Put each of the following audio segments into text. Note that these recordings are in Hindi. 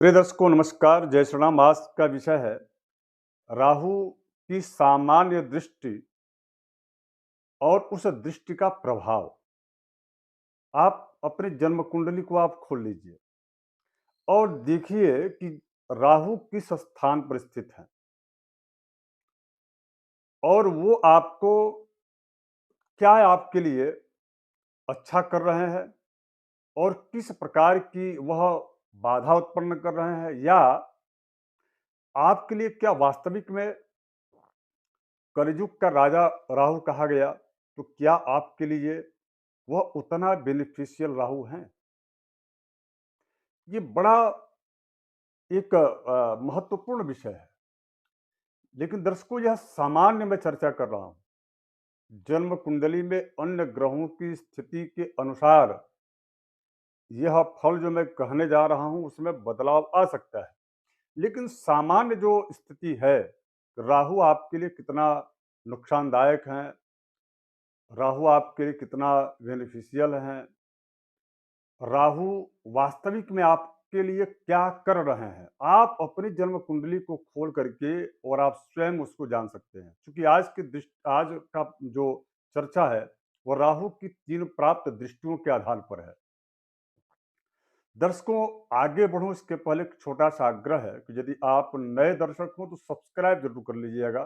प्रिय दर्शकों नमस्कार। जय श्री राम। आज का विषय है राहु की सामान्य दृष्टि और उस दृष्टि का प्रभाव। आप अपनी जन्म कुंडली को आप खोल लीजिए और देखिए कि राहु किस स्थान पर स्थित है और वो आपको क्या आपके लिए अच्छा कर रहे हैं और किस प्रकार की वह बाधा उत्पन्न कर रहे हैं, या आपके लिए क्या वास्तविक में कलयुग का राजा राहु कहा गया, तो क्या आपके लिए वह उतना बेनिफिशियल राहु हैं? ये बड़ा एक महत्वपूर्ण विषय है। लेकिन दर्शकों, यह सामान्य मैं चर्चा कर रहा हूँ। जन्म कुंडली में अन्य ग्रहों की स्थिति के अनुसार यह फल जो मैं कहने जा रहा हूँ उसमें बदलाव आ सकता है। लेकिन सामान्य जो स्थिति है, राहु आपके लिए कितना नुकसानदायक है, राहु आपके लिए कितना बेनिफिशियल है, राहु वास्तविक में आपके लिए क्या कर रहे हैं, आप अपनी जन्म कुंडली को खोल करके और आप स्वयं उसको जान सकते हैं। क्योंकि आज का जो चर्चा है वो राहु की 3 प्राप्त दृष्टियों के आधार पर है। दर्शकों, आगे बढ़ूं इसके पहले एक छोटा सा आग्रह है कि यदि आप नए दर्शक हो तो सब्सक्राइब जरूर कर लीजिएगा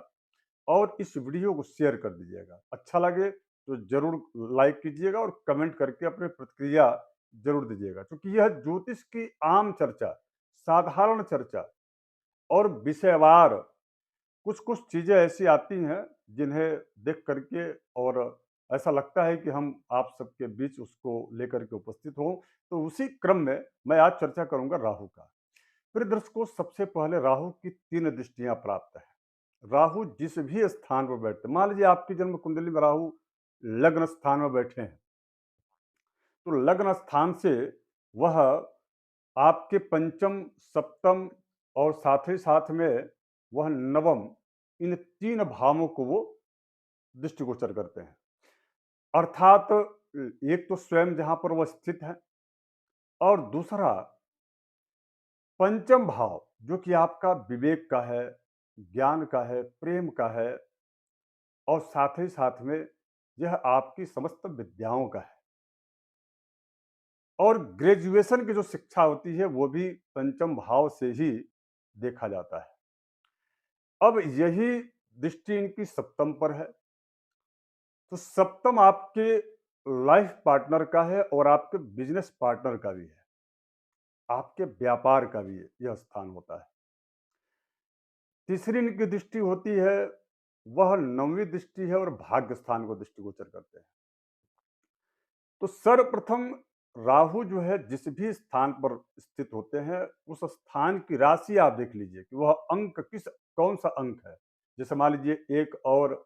और इस वीडियो को शेयर कर दीजिएगा। अच्छा लगे तो जरूर लाइक कीजिएगा और कमेंट करके अपनी प्रतिक्रिया जरूर दीजिएगा। क्योंकि यह ज्योतिष की आम चर्चा, साधारण चर्चा और विषयवार कुछ कुछ चीजें ऐसी आती हैं जिन्हें देख करके और ऐसा लगता है कि हम आप सबके बीच उसको लेकर के उपस्थित हों। तो उसी क्रम में मैं आज चर्चा करूंगा राहु का। प्रिय दर्शकों, सबसे पहले राहु की 3 दृष्टियां प्राप्त है। राहु जिस भी स्थान पर बैठते, मान लीजिए आपकी जन्म कुंडली में राहु लग्न स्थान में बैठे हैं, तो लग्न स्थान से वह आपके पंचम, सप्तम और साथ ही साथ में वह नवम, इन 3 भावों को वो दृष्टिगोचर करते हैं। अर्थात एक तो स्वयं जहां पर वह स्थित है और दूसरा पंचम भाव जो कि आपका विवेक का है, ज्ञान का है, प्रेम का है और साथ ही साथ में यह आपकी समस्त विद्याओं का है। और ग्रेजुएशन की जो शिक्षा होती है वो भी पंचम भाव से ही देखा जाता है। अब यही दृष्टि इनकी सप्तम पर है, तो सप्तम आपके लाइफ पार्टनर का है और आपके बिजनेस पार्टनर का भी है, आपके व्यापार का भी यह स्थान होता है। तीसरी इनकी दृष्टि होती है, वह नौवीं दृष्टि है और भाग्य स्थान को दृष्टिगोचर करते हैं। तो सर्वप्रथम राहु जो है जिस भी स्थान पर स्थित होते हैं, उस स्थान की राशि आप देख लीजिए कि वह अंक कौन सा अंक है। जैसे मान लीजिए 1 और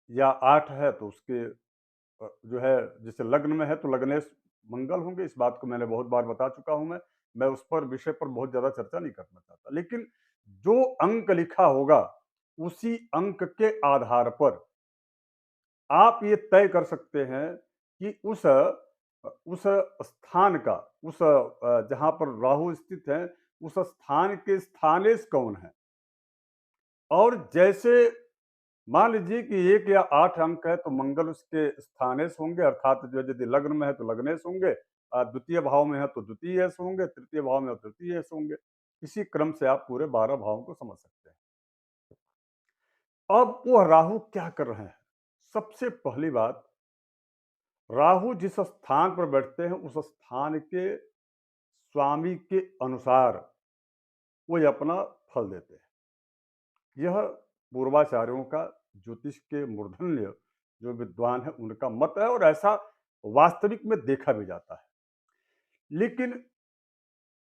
या 8 है तो उसके जो है, जैसे लग्न में है तो लग्नेश मंगल होंगे। इस बात को मैंने बहुत बार बता चुका हूं। मैं उस पर विषय पर बहुत ज्यादा चर्चा नहीं करना चाहता। लेकिन जो अंक लिखा होगा उसी अंक के आधार पर आप ये तय कर सकते हैं कि उस स्थान का, जहां पर राहु स्थित है, उस स्थान के स्थानेश कौन है। और जैसे मान लीजिए कि 1 या 8 अंक है तो मंगल उसके स्थानेश होंगे, अर्थात जो यदि लग्न में है तो लग्नेश होंगे, द्वितीय भाव में है तो द्वितीय होंगे, तृतीय भाव में हो तो तृतीय होंगे। इसी क्रम से आप पूरे 12 भावों को समझ सकते हैं। अब वो राहु क्या कर रहे हैं? सबसे पहली बात, राहु जिस स्थान पर बैठते हैं उस स्थान के स्वामी के अनुसार वो ये अपना फल देते हैं। यह पूर्वाचार्यों का, ज्योतिष के मूर्धन्य जो विद्वान है उनका मत है और ऐसा वास्तविक में देखा भी जाता है। लेकिन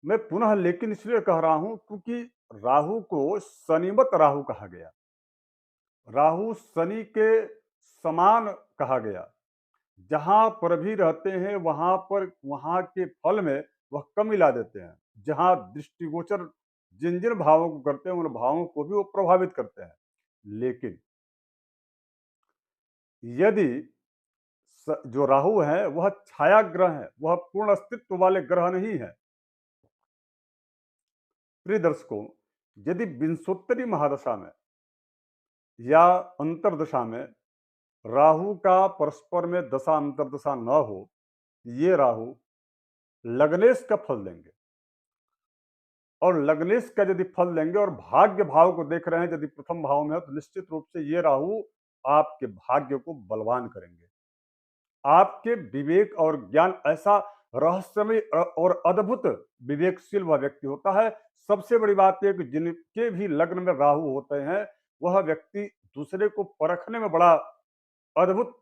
मैं पुनः लेकिन इसलिए कह रहा हूं क्योंकि राहु को शनिमत राहु कहा गया, राहु शनि के समान कहा गया। जहां पर भी रहते हैं वहां पर वहां के फल में वह कम मिला देते हैं। जहां दृष्टिगोचर जिन जिन भावों को करते हैं उन भावों को भी वो प्रभावित करते हैं। लेकिन यदि जो राहु है वह छाया ग्रह है, वह पूर्ण अस्तित्व वाले ग्रह नहीं है। प्रिय दर्शकों, यदि विंशोत्तरी महादशा में या अंतरदशा में राहु का परस्पर में दशा अंतरदशा न हो, ये राहु लग्नेश का फल देंगे। और लग्नेश का यदि फल देंगे और भाग्य भाव को देख रहे हैं, यदि प्रथम भाव में है, तो निश्चित रूप से ये राहु आपके भाग्य को बलवान करेंगे। आपके विवेक और ज्ञान, ऐसा रहस्यमय और अद्भुत विवेकशील वह व्यक्ति होता है। सबसे बड़ी बात यह कि जिनके भी लग्न में राहु होते हैं, वह व्यक्ति दूसरे को परखने में बड़ा अद्भुत,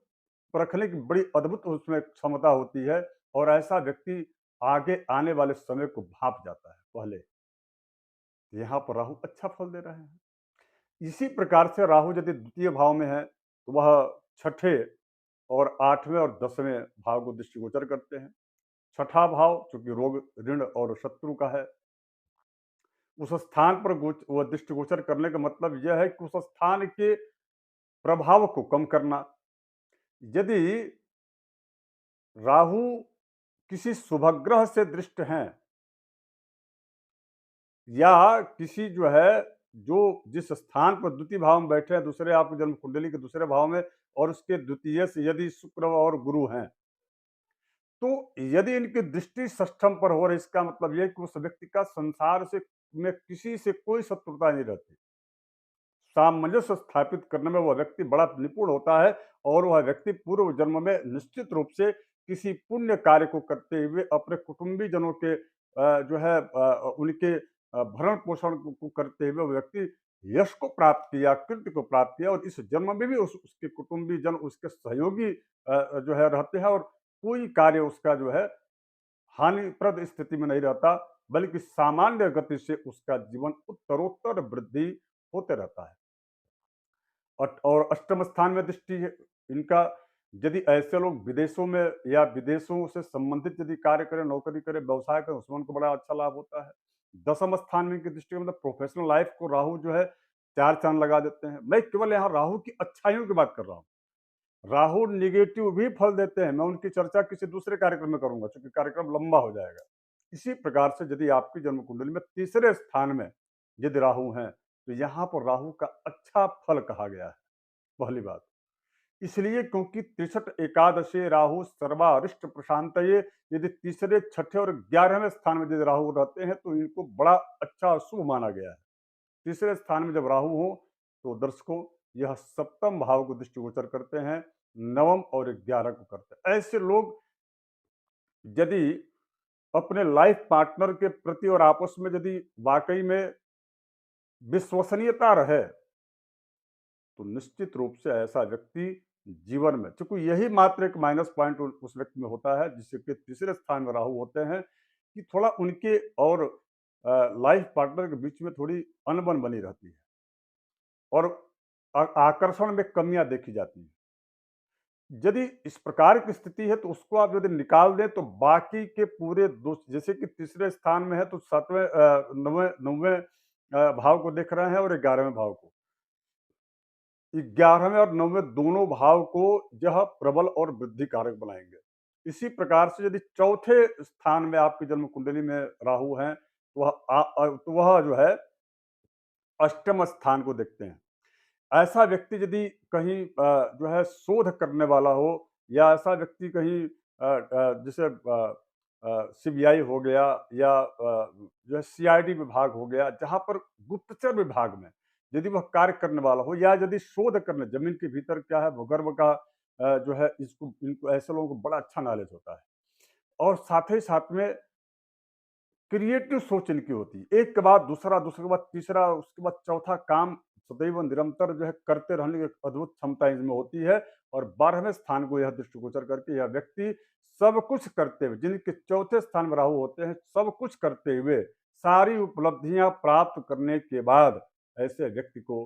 परखने की बड़ी अद्भुत उसमें क्षमता होती है। और ऐसा व्यक्ति आगे आने वाले समय को भांप जाता है पहले। यहाँ पर राहु अच्छा फल दे रहे हैं। इसी प्रकार से राहु यदि द्वितीय भाव में है, तो वह छठे और आठवें और 10वें भाव को दृष्टिगोचर करते हैं। छठा भाव चूंकि रोग, ऋण और शत्रु का है, उस स्थान पर वह दृष्टिगोचर करने का मतलब यह है कि उस स्थान के प्रभाव को कम करना। यदि राहु किसी शुभग्रह से दृष्ट हैं, या किसी जो है, जो जिस स्थान पर द्वितीय भाव में बैठे हैं, दूसरे आपकी जन्म कुंडली के दूसरे भाव में, और उसके द्वितीय से यदि शुक्र और गुरु हैं, तो यदि इनकी दृष्टि षष्ठम पर हो रही, इसका मतलब यह कि उस व्यक्ति का संसार से में किसी से कोई शत्रुता नहीं रहती। सामंजस्य स्थापित करने में वह व्यक्ति बड़ा निपुण होता है। और वह व्यक्ति पूर्व जन्म में निश्चित रूप से किसी पुण्य कार्य को करते हुए अपने कुटुंबी जनों के जो है उनके भरण पोषण को करते हुए वह व्यक्ति यश को प्राप्त किया, कृत्य को प्राप्त किया। और इस जन्म में भी उसके कुटुंबी जन उसके सहयोगी जो है रहते हैं, और कोई कार्य उसका जो है हानिप्रद स्थिति में नहीं रहता, बल्कि सामान्य गति से उसका जीवन उत्तरोत्तर वृद्धि होते रहता है। और अष्टम स्थान में दृष्टि है इनका। यदि ऐसे लोग विदेशों में या विदेशों से संबंधित यदि कार्य करें, नौकरी करें, व्यवसाय करें, उसमें उनको बड़ा अच्छा लाभ होता है। दसम स्थान में की दृष्टि, मतलब प्रोफेशनल लाइफ को राहु जो है चार चांद लगा देते हैं। मैं केवल यहाँ राहु की अच्छाइयों की बात कर रहा हूँ। राहु निगेटिव भी फल देते हैं, मैं उनकी चर्चा किसी दूसरे कार्यक्रम में करूंगा, क्योंकि कार्यक्रम लंबा हो जाएगा। इसी प्रकार से यदि आपकी जन्म कुंडली में तीसरे स्थान में यदि राहु हैं, तो यहाँ पर राहु का अच्छा फल कहा गया है। पहली बात इसलिए क्योंकि 63 एकादशी राहु सर्वारिष्ट प्रशांत, ये यदि तीसरे, छठे और 11वें स्थान में यदि राहु रहते हैं, तो इनको बड़ा अच्छा शुभ माना गया है। तीसरे स्थान में जब राहु हो, तो दर्शकों यह सप्तम भाव को दृष्टिगोचर करते हैं, नवम और 11 को करते हैं। ऐसे लोग यदि अपने लाइफ पार्टनर के प्रति और आपस में यदि वाकई में विश्वसनीयता रहे, तो निश्चित रूप से ऐसा व्यक्ति जीवन में, चूंकि यही मात्र एक माइनस पॉइंट उस व्यक्ति में होता है, जिससे कि तीसरे स्थान में राहु होते हैं, कि थोड़ा उनके और लाइफ पार्टनर के बीच में थोड़ी अनबन बनी रहती है, और आकर्षण में कमियां देखी जाती हैं। यदि इस प्रकार की स्थिति है, तो उसको आप यदि निकाल दें, तो बाकी के पूरे दोष, जैसे कि तीसरे स्थान में है, तो सातवें, नौवें नौवें भाव को देख रहे हैं, और 11वें भाव को, 11वें और 9वें दोनों भाव को यह प्रबल और वृद्धि कारक बनाएंगे। इसी प्रकार से यदि चौथे स्थान में आपकी जन्म कुंडली में राहु हैं, तो वह जो है अष्टम स्थान को देखते हैं। ऐसा व्यक्ति यदि कहीं जो है शोध करने वाला हो, या ऐसा व्यक्ति कहीं जैसे सीबीआई हो गया, या जो है सीआईडी विभाग हो गया, जहां पर गुप्तचर विभाग में यदि वह कार्य करने वाला हो, या यदि शोध करने, जमीन के भीतर क्या है, भूगर्भ का जो है, इसको इनको ऐसे लोगों को बड़ा अच्छा नॉलेज होता है। और साथ ही साथ में क्रिएटिव सोच इनकी होती है, एक के बाद दूसरा, दूसरे के बाद तीसरा, उसके बाद चौथा, काम सदैव निरंतर जो है करते रहने की अद्भुत क्षमता इसमें होती है। और 12वें स्थान को यह दृष्टिगोचर करके यह व्यक्ति सब कुछ करते हुए, जिनके चौथे स्थान में राहु होते हैं, सब कुछ करते हुए सारी उपलब्धियां प्राप्त करने के बाद ऐसे व्यक्ति को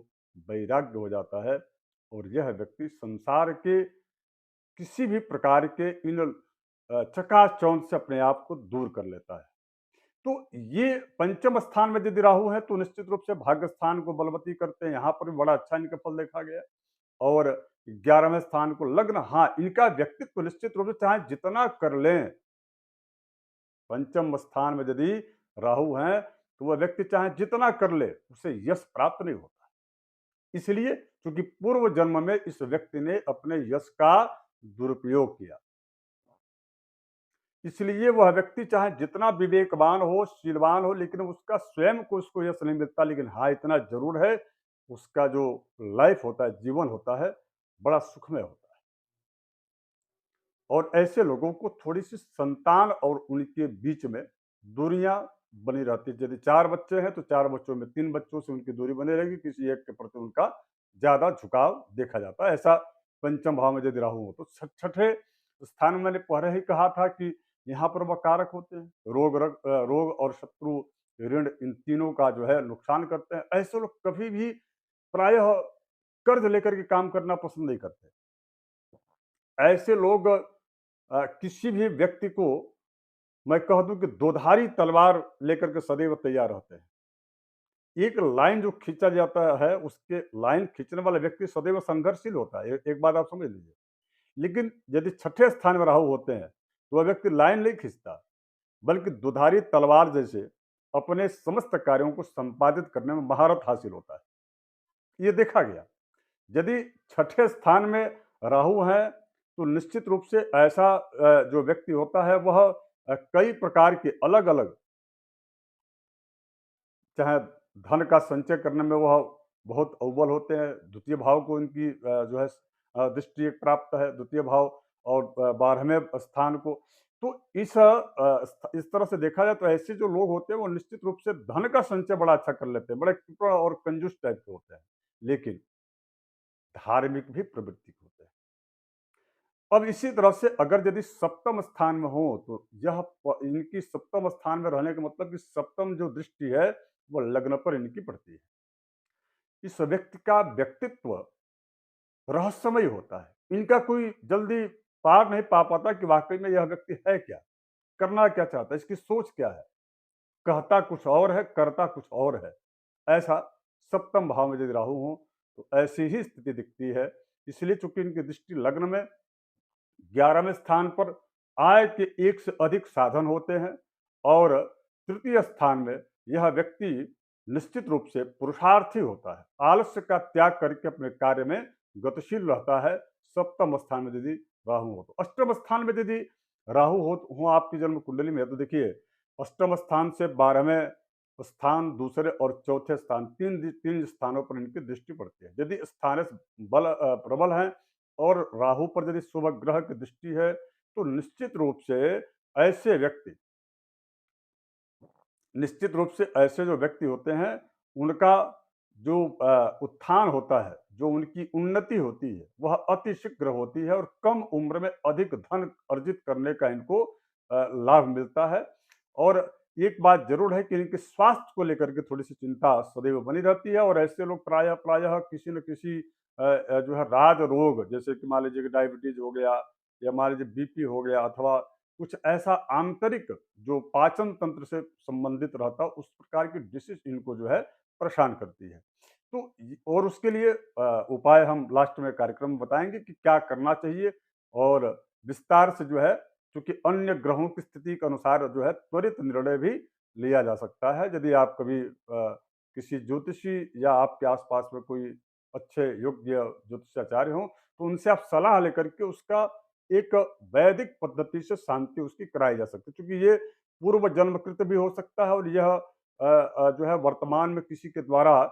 वैराग्य हो जाता है, और यह व्यक्ति संसार के किसी भी प्रकार के इन चकाचौंध से अपने आप को दूर कर लेता है। तो ये पंचम स्थान में यदि राहु है, तो निश्चित रूप से भाग्य स्थान को बलवती करते हैं, यहाँ पर भी बड़ा अच्छा इनका फल देखा गया। और 11वें स्थान को लग्न, हाँ इनका व्यक्तित्व निश्चित रूप से चाहे जितना कर लें, पंचम स्थान में यदि राहु हैं, तो वह व्यक्ति चाहे जितना कर ले, उसे यश प्राप्त नहीं होता। इसलिए क्योंकि पूर्व जन्म में इस व्यक्ति ने अपने यश का दुरुपयोग किया। इसलिए वह व्यक्ति चाहे जितना विवेकवान हो, शीलवान हो, लेकिन उसका स्वयं को उसको यश नहीं मिलता। लेकिन हाँ, इतना ज़रूर है, उसका जो लाइफ़ होता है, जीवन होता है, बड़ा सुखमय होता है। और ऐसे लोगों को थोड़ी-सी संतान और उनके बीच में दूरियाँ बनी रहती है। यदि 4 बच्चे हैं, तो 4 बच्चों में 3 बच्चों से उनकी दूरी बनी रहेगी, किसी एक के प्रति उनका ज़्यादा झुकाव देखा जाता है। ऐसा पंचम भाव में यदि राहु हो, तो छठे स्थान में मैंने पहले ही कहा था कि यहाँ पर वह कारक होते हैं। रोग और शत्रु, ऋण, इन तीनों का जो है नुकसान करते हैं। ऐसे लोग कभी भी प्रायः कर्ज लेकर के काम करना पसंद नहीं करते। ऐसे लोग किसी भी व्यक्ति को, मैं कह दूं कि दोधारी तलवार लेकर के सदैव तैयार रहते हैं। एक लाइन जो खींचा जाता है, उसके लाइन खींचने वाला व्यक्ति सदैव संघर्षशील होता है। एक बात आप समझ लीजिए। लेकिन यदि छठे स्थान में राहु होते हैं, तो वह व्यक्ति लाइन नहीं खींचता, बल्कि दुधारी तलवार जैसे अपने समस्त कार्यों को संपादित करने में महारत हासिल होता है। ये देखा गया। यदि छठे स्थान में राहु है, तो निश्चित रूप से ऐसा जो व्यक्ति होता है, वह कई प्रकार के अलग-अलग, चाहे धन का संचय करने में वह बहुत अव्वल होते हैं। द्वितीय भाव को उनकी जो है दृष्टि एक प्राप्त है, द्वितीय भाव और 12वें स्थान को। तो इस तरह से देखा जाए, तो ऐसे जो लोग होते हैं, वो निश्चित रूप से धन का संचय बड़ा अच्छा कर लेते हैं, बड़े कृपण और कंजूस टाइप के होते हैं, लेकिन धार्मिक भी प्रवृत्ति के होते हैं। अब इसी तरह से अगर यदि सप्तम स्थान में हो, तो इनकी सप्तम स्थान में रहने का मतलब कि सप्तम जो दृष्टि है, वो लग्न पर इनकी पड़ती है। इस व्यक्ति का व्यक्तित्व रहस्यमय होता है। इनका कोई जल्दी पार नहीं पा पाता कि वाकई में यह व्यक्ति है क्या, करना क्या चाहता है, इसकी सोच क्या है। कहता कुछ और है, करता कुछ और है। ऐसा सप्तम भाव में यदि राहु हो, तो ऐसी ही स्थिति दिखती है। इसलिए चूंकि इनकी दृष्टि लग्न में 11वें स्थान पर आय के एक से अधिक साधन होते हैं, और तृतीय स्थान में यह व्यक्ति निश्चित रूप से पुरुषार्थी होता है, आलस्य का त्याग करके अपने कार्य में गतिशील रहता है। सप्तम स्थान में यदि राहु हो, तो अष्टम स्थान में यदि राहु हो आपकी जन्म कुंडली में, तो देखिए अष्टम स्थान से 12वें स्थान, दूसरे और चौथे स्थान, तीन स्थानों पर इनकी दृष्टि पड़ती है। यदि स्थान बल प्रबल है और राहु पर यदि शुभ ग्रह की दृष्टि है, तो ऐसे व्यक्ति निश्चित रूप से ऐसे जो व्यक्ति होते हैं, उनका जो उत्थान होता है, जो उनकी उन्नति होती है, वह अति शीघ्र होती है, और कम उम्र में अधिक धन अर्जित करने का इनको लाभ मिलता है। और एक बात जरूर है कि इनके स्वास्थ्य को लेकर के थोड़ी सी चिंता सदैव बनी रहती है, और ऐसे लोग प्रायः प्रायः किसी न किसी जो है राज रोग, जैसे कि मान लीजिए कि डायबिटीज हो गया, या मान लीजिए बीपी हो गया, अथवा कुछ ऐसा आंतरिक जो पाचन तंत्र से संबंधित रहता है, उस प्रकार की डिसीज इनको जो है परेशान करती है। तो और उसके लिए उपाय हम लास्ट में कार्यक्रम में बताएंगे कि क्या करना चाहिए, और विस्तार से जो है, क्योंकि अन्य ग्रहों की स्थिति के अनुसार जो है त्वरित निर्णय भी लिया जा सकता है। यदि आप कभी किसी ज्योतिषी या आपके आसपास में कोई अच्छे योग्य ज्योतिषाचार्य हों, तो उनसे आप सलाह लेकर के उसका एक वैदिक पद्धति से शांति उसकी कराई जा सकती है, क्योंकि ये पूर्व जन्मकृत भी हो सकता है, और यह जो है वर्तमान में किसी के द्वारा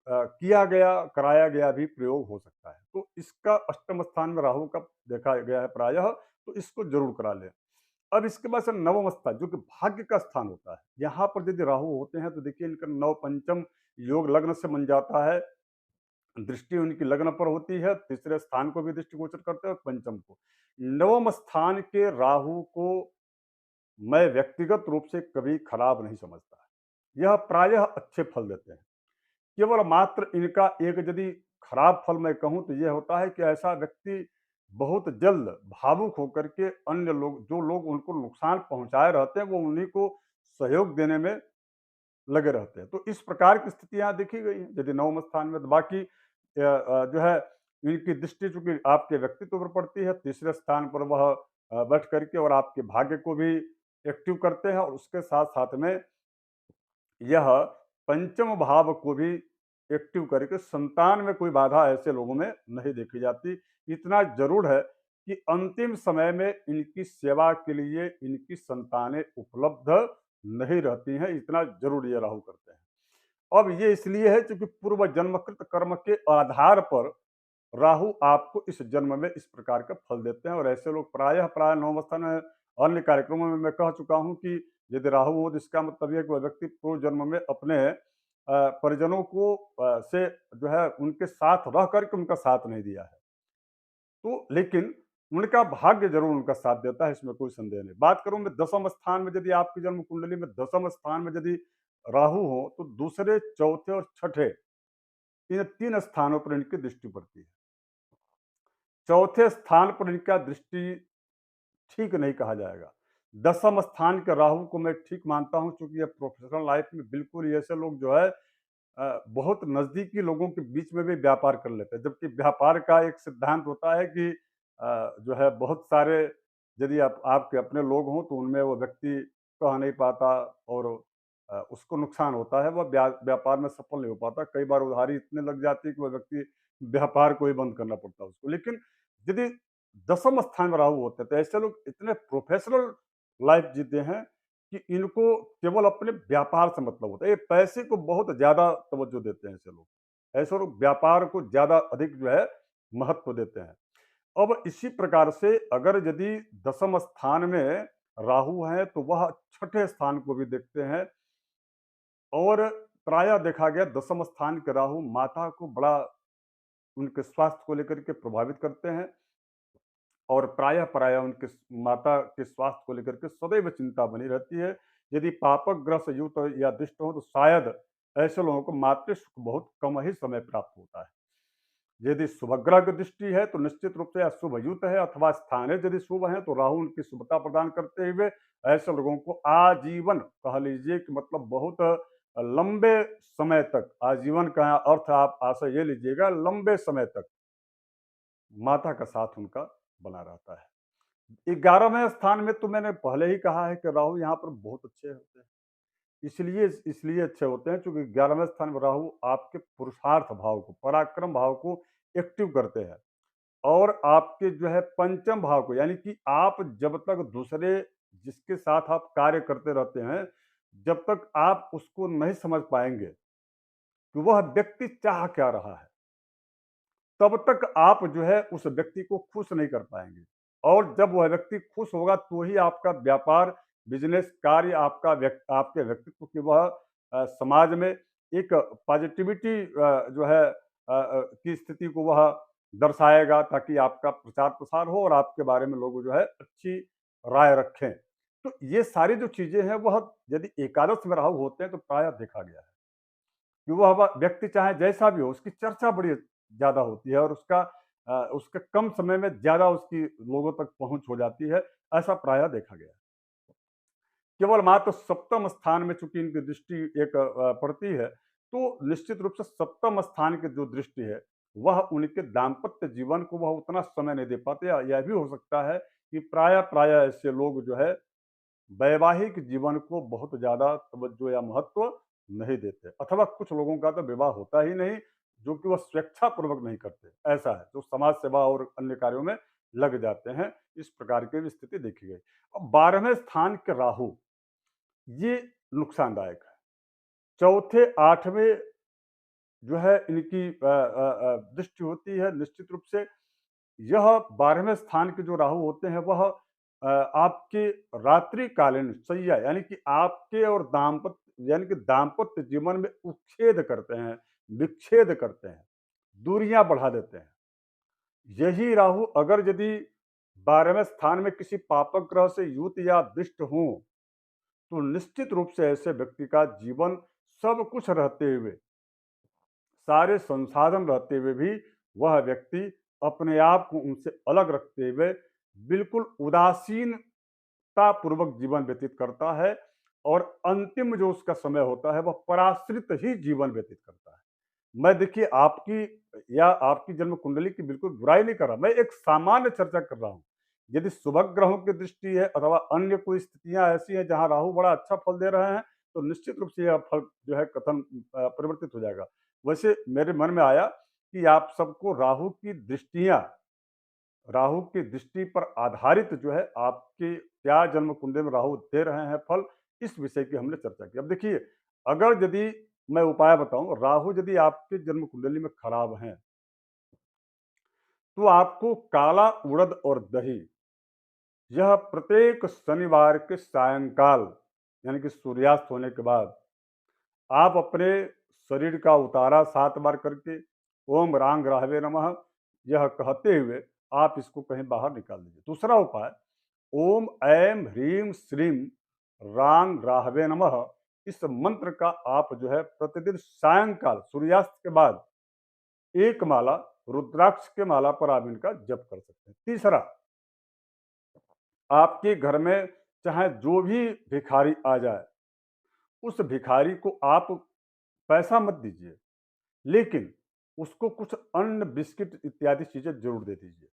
किया गया, कराया गया भी प्रयोग हो सकता है। तो इसका अष्टम स्थान में राहु का देखा गया है प्रायः, तो इसको जरूर करा लें। अब इसके बाद से नवम स्थान, जो कि भाग्य का स्थान होता है, यहाँ पर यदि राहु होते हैं, तो देखिए इनका नव पंचम योग लग्न से बन जाता है। दृष्टि उनकी लग्न पर होती है, तीसरे स्थान को भी दृष्टिगोचर करते हैं और पंचम को। नवम स्थान के राहु को मैं व्यक्तिगत रूप से कभी खराब नहीं समझता। यह प्रायः अच्छे फल देते हैं। केवल मात्र इनका एक यदि खराब फल मैं कहूं, तो यह होता है कि ऐसा व्यक्ति बहुत जल्द भावुक होकर के अन्य लोग, जो लोग उनको नुकसान पहुंचाए रहते हैं, वो उन्हीं को सहयोग देने में लगे रहते हैं। तो इस प्रकार की स्थिति यहाँ देखी गई है यदि नवम स्थान में। तो बाकी जो है, इनकी दृष्टि चूंकि आपके व्यक्तित्व पर पड़ती है, तीसरे स्थान पर वह बैठ करके और आपके भाग्य को भी एक्टिव करते हैं, और उसके साथ साथ में यह पंचम भाव को भी एक्टिव करके संतान में कोई बाधा ऐसे लोगों में नहीं देखी जाती। इतना ज़रूर है कि अंतिम समय में इनकी सेवा के लिए इनकी संतानें उपलब्ध नहीं रहती हैं, इतना ज़रूर ये राहु करते हैं। अब ये इसलिए है क्योंकि पूर्व जन्मकृत कर्म के आधार पर राहु आपको इस जन्म में इस प्रकार का फल देते हैं और ऐसे लोग प्रायः नवम स्थान में अन्य कार्यक्रमों में मैं कह चुका हूँ कि यदि राहु हो तो इसका मतलब ये है कि वह व्यक्ति पूर्व जन्म में अपने परिजनों को से जो है उनके साथ रह करके उनका साथ नहीं दिया है। तो लेकिन उनका भाग्य ज़रूर उनका साथ देता है, इसमें कोई संदेह नहीं। बात करूँ मैं दसम स्थान में यदि आपकी जन्म कुंडली में दसम स्थान में यदि राहु हो तो दूसरे, चौथे और छठे इन 3 स्थानों पर इनकी दृष्टि पड़ती है। चौथे स्थान पर इनका दृष्टि ठीक नहीं कहा जाएगा। दसम स्थान के राहु को मैं ठीक मानता हूँ क्योंकि ये प्रोफ़ेशनल लाइफ़ में बिल्कुल ही ऐसे लोग जो है बहुत नज़दीकी लोगों के बीच में भी व्यापार कर लेते हैं। जबकि व्यापार का एक सिद्धांत होता है कि जो है बहुत सारे यदि आप आपके अपने लोग हों तो उनमें वो व्यक्ति कह नहीं पाता और उसको नुकसान होता है, वह व्यापार में सफल नहीं हो पाता। कई बार उधारी इतने लग जाती है कि वह व्यक्ति व्यापार को ही बंद करना पड़ता है उसको। लेकिन यदि दसम स्थान में राहु होते हैं तो ऐसे लोग इतने प्रोफ़ेशनल लाइफ़ जीते हैं कि इनको केवल अपने व्यापार से मतलब होता है। ये पैसे को बहुत ज़्यादा तवज्जो देते हैं ऐसे लोग। ऐसे लोग व्यापार को ज़्यादा अधिक जो है महत्व देते हैं। अब इसी प्रकार से अगर यदि दसम स्थान में राहु है तो वह छठे स्थान को भी देखते हैं और प्रायः देखा गया दसम स्थान के राहु माता को बड़ा उनके स्वास्थ्य को लेकर के प्रभावित करते हैं और प्रायः उनके माता के स्वास्थ्य को लेकर के सदैव चिंता बनी रहती है। यदि पापक ग्रह से युक्त या दुष्ट हो तो शायद ऐसे लोगों को मातृ सुख बहुत कम ही समय प्राप्त होता है। यदि शुभग्रह की दृष्टि है तो निश्चित रूप से अशुभ युत है अथवा स्थान यदि शुभ है तो राहु उनकी शुभता प्रदान करते हुए ऐसे लोगों को आजीवन कह लीजिए कि मतलब बहुत लंबे समय तक, आजीवन का अर्थ आप आशय ये लीजिएगा लंबे समय तक माता का साथ उनका बना रहता है। 11वें स्थान में तो मैंने पहले ही कहा है कि राहु यहाँ पर बहुत अच्छे होते हैं। इसलिए इसलिए अच्छे होते हैं क्योंकि 11वें स्थान में राहु आपके पुरुषार्थ भाव को, पराक्रम भाव को एक्टिव करते हैं और आपके जो है पंचम भाव को, यानी कि आप जब तक दूसरे जिसके साथ आप कार्य करते रहते हैं, जब तक आप उसको नहीं समझ पाएँगे कि वह व्यक्ति चाह क्या रहा है, तब तक आप जो है उस व्यक्ति को खुश नहीं कर पाएँगे और जब वह व्यक्ति खुश होगा तो ही आपका व्यापार, बिज़नेस, कार्य आपके व्यक्तित्व की वह समाज में एक पॉज़िटिविटी जो है की स्थिति को वह दर्शाएगा ताकि आपका प्रचार-प्रसार हो और आपके बारे में लोग जो है अच्छी राय रखें। तो ये सारी जो चीज़ें हैं वह यदि एकादश में राहु होते हैं तो प्रायः देखा गया है। कि वह व्यक्ति चाहे जैसा भी हो, उसकी चर्चा बड़ी ज़्यादा होती है और उसके कम समय में ज़्यादा उसकी लोगों तक पहुँच हो जाती है, ऐसा प्रायः देखा गया है। केवल मात्र सप्तम स्थान में चूँकि इनकी दृष्टि एक पड़ती है, तो निश्चित रूप से सप्तम स्थान की जो दृष्टि है, वह उनके दाम्पत्य जीवन को वह उतना समय नहीं दे पाते या यह भी हो सकता है कि प्रायः ऐसे लोग जो है वैवाहिक जीवन को बहुत ज़्यादा तवज्जो या महत्व नहीं देते अथवा कुछ लोगों का तो विवाह होता ही नहीं, जो कि वह स्वेच्छापूर्वक नहीं करते, ऐसा है, जो समाज सेवा और अन्य कार्यों में लग जाते हैं, इस प्रकार की भी स्थिति देखी गई। अब 12वें स्थान के राहु, ये नुकसानदायक है। चौथे, 8वें जो है इनकी दृष्टि होती है निश्चित रूप से यह 12वें स्थान के जो राहु होते हैं वह आपके रात्रिकालीन शैया यानी कि आपके और दाम्पत्य जीवन में उच्छेद करते हैं, विच्छेद करते हैं, दूरियां बढ़ा देते हैं। यही राहु अगर यदि 12वें स्थान में किसी पापक ग्रह से युत या दिष्ट हो तो निश्चित रूप से ऐसे व्यक्ति का जीवन सब कुछ रहते हुए, सारे संसाधन रहते हुए भी वह व्यक्ति अपने आप को उनसे अलग रखते हुए बिल्कुल उदासीनता पूर्वक जीवन व्यतीत करता है और अंतिम जो उसका समय होता है वह पराश्रित ही जीवन व्यतीत करता है। मैं देखिए आपकी जन्म कुंडली की बिल्कुल बुराई नहीं कर रहा, मैं एक सामान्य चर्चा कर रहा हूँ। यदि शुभ ग्रहों की दृष्टि है अथवा अन्य कोई स्थितियां ऐसी हैं जहां राहु बड़ा अच्छा फल दे रहे हैं तो निश्चित रूप से यह फल जो है कथन परिवर्तित हो जाएगा। वैसे मेरे मन में आया कि आप सबको राहु की दृष्टि पर आधारित जो है आपके क्या जन्म कुंडली में राहु दे रहे हैं फल, इस विषय की हमने चर्चा की। अब देखिए, अगर यदि मैं उपाय बताऊं, राहु यदि आपके जन्म कुंडली में खराब हैं, तो आपको काला उड़द और दही यह प्रत्येक शनिवार के सायंकाल यानी कि सूर्यास्त होने के बाद आप अपने शरीर का उतारा 7 बार करके ओम रांग राहवे नमः यह कहते हुए आप इसको कहीं बाहर निकाल दीजिए। दूसरा उपाय, ओम ऐं ह्रीं श्रीं रांग राहवे नमः, इस मंत्र का आप जो है प्रतिदिन सायंकाल सूर्यास्त के बाद एक माला रुद्राक्ष के माला पर आप इनका जप कर सकते हैं। तीसरा, आपके घर में चाहे जो भी भिखारी आ जाए, उस भिखारी को आप पैसा मत दीजिए, लेकिन उसको कुछ अन्न, बिस्किट इत्यादि चीजें जरूर दे दीजिए।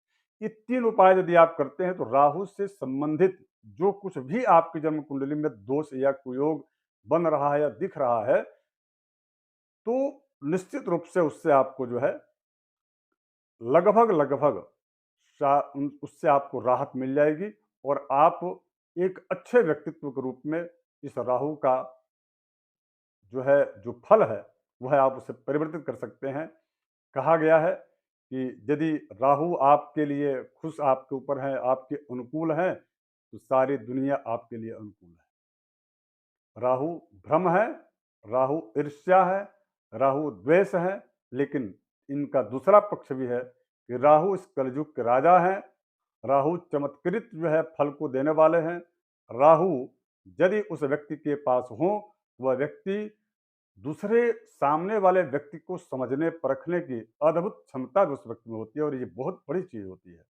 ये 3 उपाय यदि आप करते हैं तो राहु से संबंधित जो कुछ भी आपकी जन्म कुंडली में दोष या कुयोग बन रहा है या दिख रहा है, तो निश्चित रूप से उससे आपको जो है लगभग उससे आपको राहत मिल जाएगी और आप एक अच्छे व्यक्तित्व के रूप में इस राहु का जो फल है वह आप उसे परिवर्तित कर सकते हैं। कहा गया है कि यदि राहु आपके लिए खुश आपके ऊपर है, आपके अनुकूल है, तो सारी दुनिया आपके लिए अनुकूल है। राहु भ्रम है, राहु ईर्ष्या है, राहु द्वेष है, लेकिन इनका दूसरा पक्ष भी है कि राहु इस कलयुग के राजा हैं। राहु चमत्कृत जो है फल को देने वाले हैं। राहु यदि उस व्यक्ति के पास हो, वह व्यक्ति दूसरे सामने वाले व्यक्ति को समझने परखने की अद्भुत क्षमता भी उस व्यक्ति में होती है और ये बहुत बड़ी चीज होती है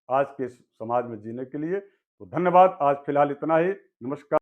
आज के इस समाज में जीने के लिए। तो धन्यवाद, आज फिलहाल इतना ही। नमस्कार।